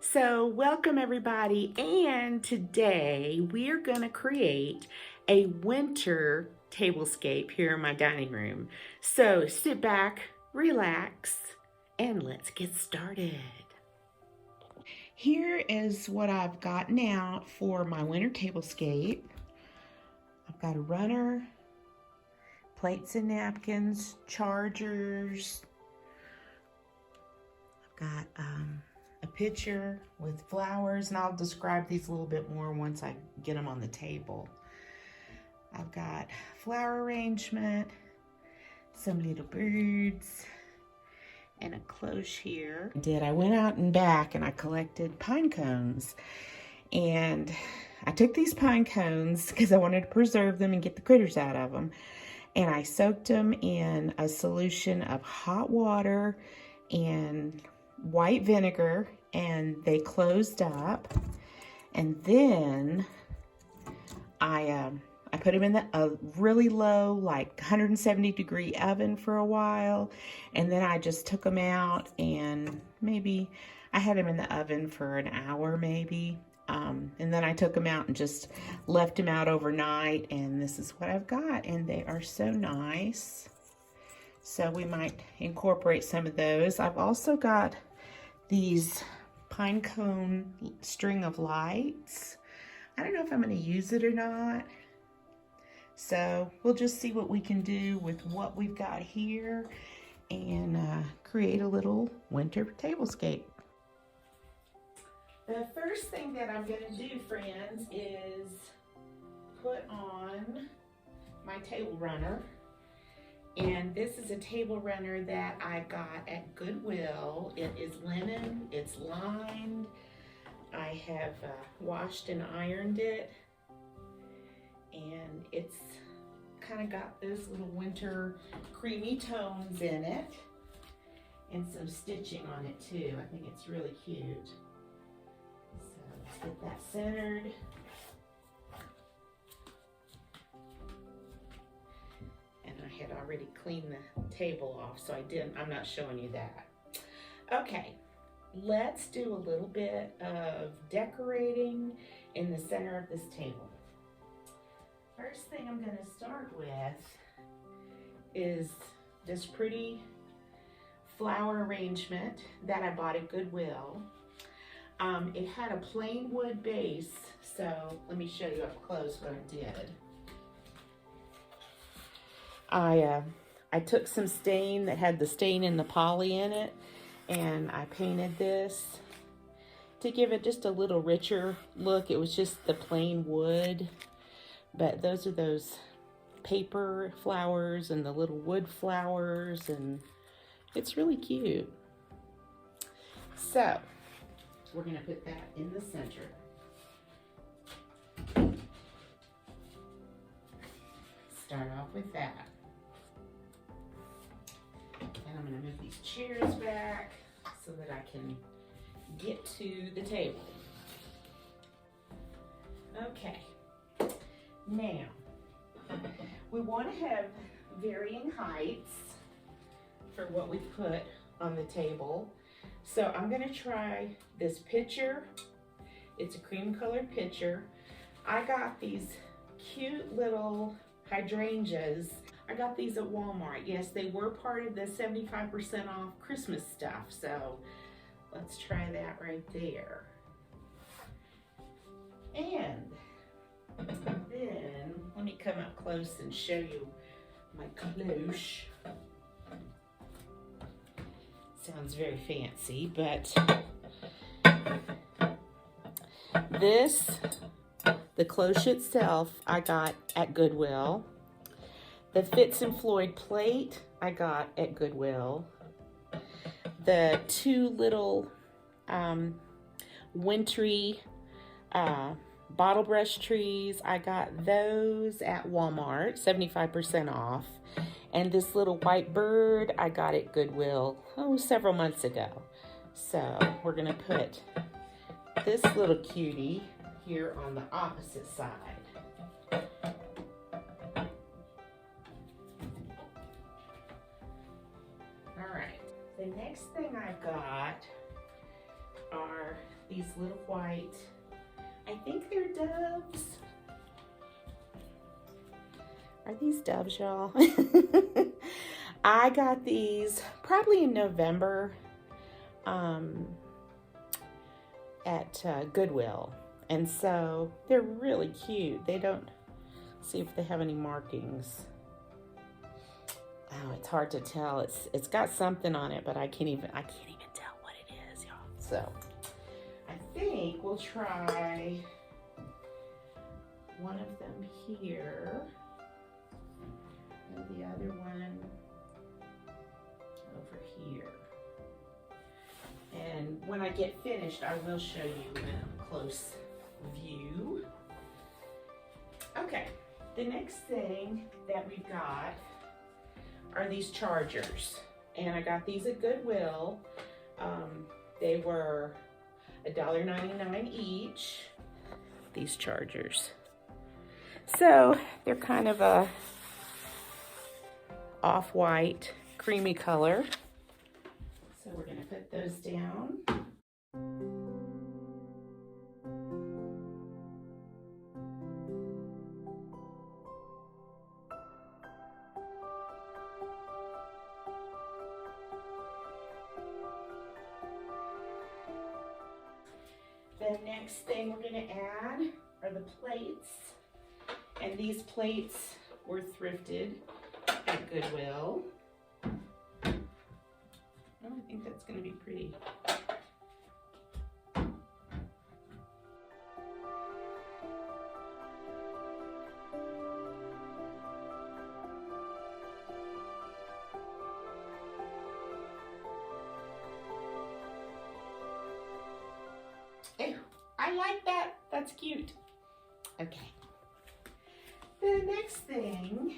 So welcome everybody, and today we are going to create a winter tablescape here in my dining room. So sit back, relax, and let's get started. Here is what I've gotten out for my winter tablescape. I've got a runner, plates and napkins, chargers. I've got a pitcher with flowers, and I'll describe these a little bit more once I get them on the table. I've got flower arrangement, some little birds, and a cloche here. I went out and back and I collected pine cones, and I took these pine cones because I wanted to preserve them and get the critters out of them, and I soaked them in a solution of hot water and white vinegar, and they closed up. And then I put them in a really low, like 170-degree oven for a while, and then I just took them out, and maybe I had them in the oven for an hour maybe, and then I took them out and just left them out overnight, and this is what I've got, and they are so nice. So we might incorporate some of those. I've also got these pine cone string of lights. I don't know if I'm going to use it or not. So we'll just see what we can do with what we've got here and create a little winter tablescape. The first thing that I'm going to do, friends, is put on my table runner. And this is a table runner that I got at Goodwill. It is linen, it's lined. I have washed and ironed it. And it's kind of got those little winter creamy tones in it. And some stitching on it too. I think it's really cute. So let's get that centered. I had already cleaned the table off, so I'm not showing you that. Okay, let's do a little bit of decorating in the center of this table. First thing I'm going to start with is this pretty flower arrangement that I bought at Goodwill. It had a plain wood base, so let me show you up close what I did. I took some stain that had the stain and the poly in it, and I painted this to give it just a little richer look. It was just the plain wood, but those are those paper flowers and the little wood flowers, and it's really cute. So we're going to put that in the center. Start off with that. And I'm going to move these chairs back so that I can get to the table. Okay, now we want to have varying heights for what we put on the table. So I'm going to try this pitcher. It's a cream colored pitcher. I got these cute little hydrangeas. I got these at Walmart. Yes, they were part of the 75% off Christmas stuff. So let's try that right there. And then let me come up close and show you my cloche. Sounds very fancy, but the cloche itself, I got at Goodwill. The Fitz and Floyd plate, I got at Goodwill. The two little wintry bottle brush trees, I got those at Walmart, 75% off. And this little white bird, I got at Goodwill, several months ago. So we're gonna put this little cutie here on the opposite side. All right, the next thing I've got are these little white, I think they're doves. Are these doves, y'all? I got these probably in November at Goodwill. And so they're really cute. They don't, see if they have any markings. Oh, it's hard to tell. It's got something on it, but I can't even tell what it is, y'all. So I think we'll try one of them here and the other one over here. And when I get finished, I will show you in a close view. Okay, the next thing that we've got are these chargers. And I got these at Goodwill. They were $1.99 each, these chargers. So they're kind of a off-white, creamy color. So we're gonna put those down. The next thing we're gonna add are the plates. And these plates were thrifted at Goodwill. Oh, I think that's gonna be pretty. I like that. That's cute. Okay. The next thing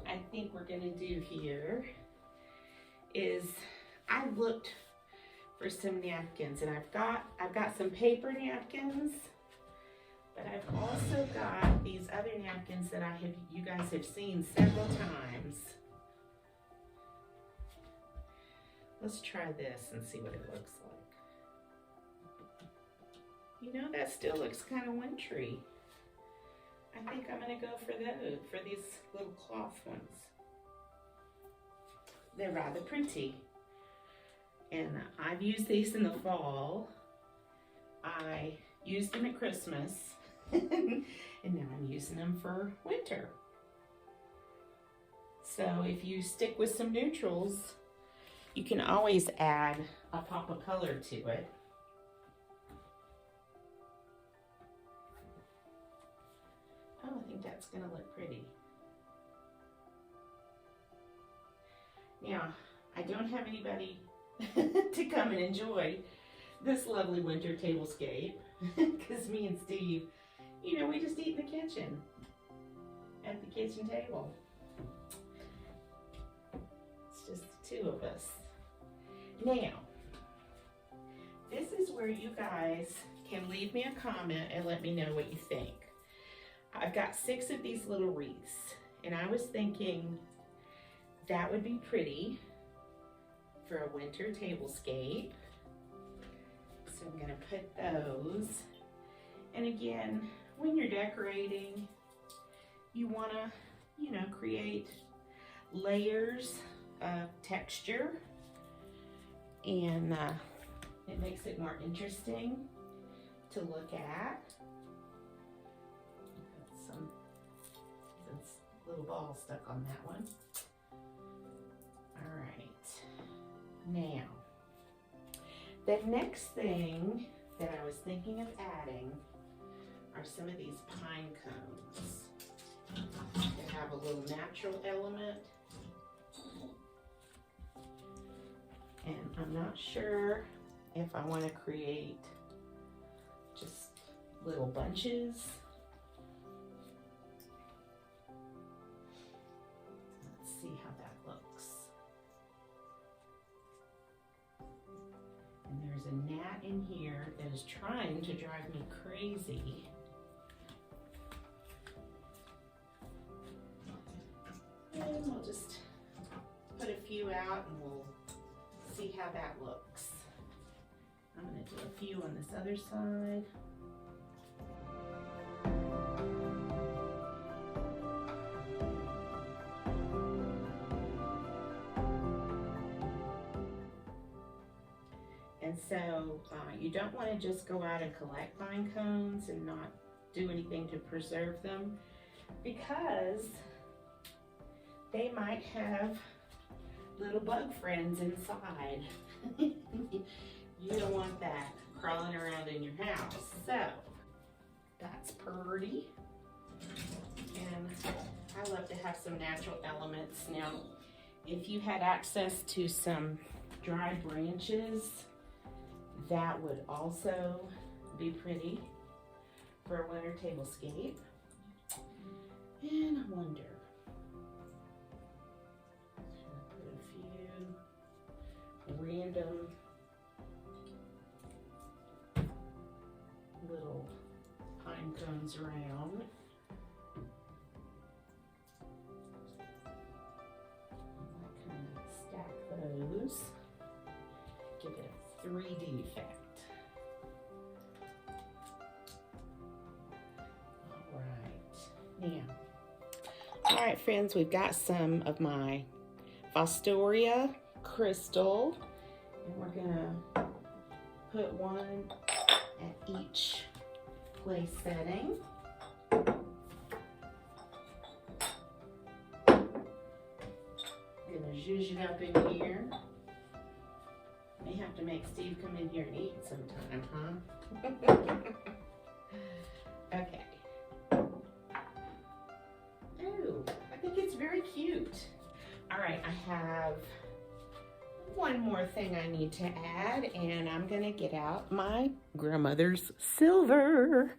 I think we're gonna do here is I looked for some napkins, and I've got some paper napkins, but I've also got these other napkins that you guys have seen several times. Let's try this and see what it looks like. You know, that still looks kind of wintry. I think I'm gonna go for these little cloth ones. They're rather pretty. And I've used these in the fall. I used them at Christmas. And now I'm using them for winter. So if you stick with some neutrals, you can always add a pop of color to it. Oh, I think that's gonna look pretty. Now, I don't have anybody to come and enjoy this lovely winter tablescape because me and Steve, you know, we just eat in the kitchen, at the kitchen table. It's just the two of us. Now, this is where you guys can leave me a comment and let me know what you think. I've got 6 of these little wreaths, and I was thinking that would be pretty for a winter tablescape. So I'm gonna put those. And again, when you're decorating, you wanna, you know, create layers of texture, and it makes it more interesting to look at. Some little ball stuck on that one. All right. Now, the next thing that I was thinking of adding are some of these pine cones that have a little natural element. And I'm not sure if I want to create just little bunches. Let's see how that looks. And there's a gnat in here that is trying to drive me crazy. And we'll just put a few out and we'll see how that looks. I'm going to do a few on this other side. And so you don't want to just go out and collect pine cones and not do anything to preserve them, because they might have little bug friends inside. You don't want that crawling around in your house. So that's pretty. And I love to have some natural elements. Now, if you had access to some dry branches, that would also be pretty for a winter tablescape. And I wonder, put a few random little pine cones around. I kind of stack those, give it a 3D effect. All right, friends, we've got some of my Fostoria crystal, and we're gonna put one at each place setting. I'm gonna zhuzh it up in here. May have to make Steve come in here and eat sometime, huh? Okay. Ooh, I think it's very cute. All right, I have one more thing I need to add, and I'm gonna get out my grandmother's silver.